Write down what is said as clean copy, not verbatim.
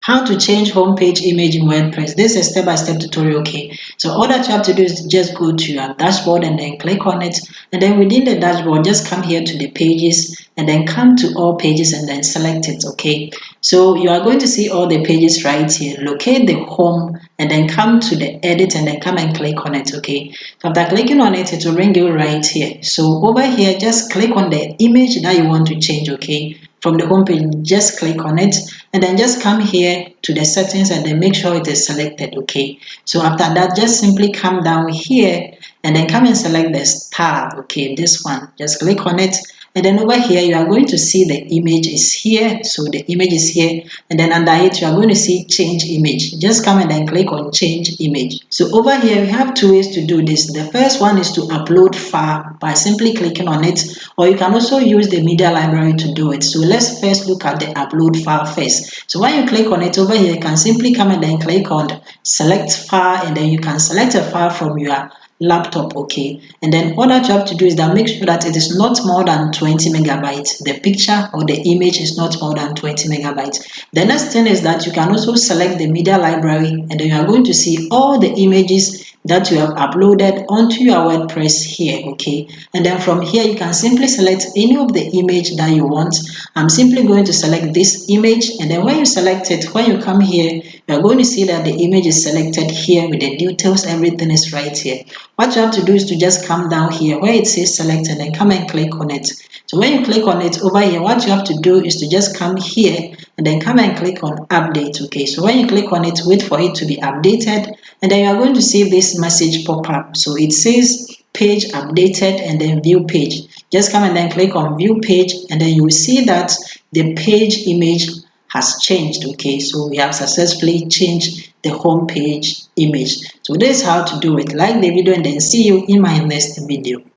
how to change homepage image in WordPress. This is a step-by-step tutorial, okay? So all that you have to do is just go to your dashboard and then click on it. And then within the dashboard, just come here to the pages and then come to all pages and then select it, okay? So you are going to see all the pages right here. Locate the home and then come to the edit and then come and click on it, okay? So after clicking on it, it will bring you right here. So over here, just click on the image that you want to change, okay? From the home page, just click on it and then just come here to the settings and then make sure it is selected, okay? So after that, just simply come down here and then come and select the star, okay? This one, just click on it. And then over here, you are going to see the image is here. So the image is here. And then under it, you are going to see change image. Just come and then click on change image. So over here, we have two ways to do this. The first one is to upload file by simply clicking on it. Or you can also use the media library to do it. So let's first look at the upload file first. So when you click on it over here, you can simply come and then click on select file. And then you can select a file from your laptop, okay? And then all that you have to do is that make sure that it is not more than 20 megabytes. The picture or the image is not more than 20 megabytes. The next thing is that you can also select the media library and then you are going to see all the images that you have uploaded onto your WordPress here, okay? And then from here you can simply select any of the image that you want. I'm simply going to select this image, and then when you select it, when you come here, you're going to see that the image is selected here with the details, everything is right here. What you have to do is to just come down here where it says select and then come and click on it. So when you click on it over here, what you have to do is to just come here and then come and click on update, okay? So when you click on it, wait for it to be updated, and then you are going to see this message pop up. So it says page updated and then view page. Just come and then click on view page, and then you will see that the page image has changed, okay? So we have successfully changed the home page image. So this is how to do it. Like the video and then see you in my next video.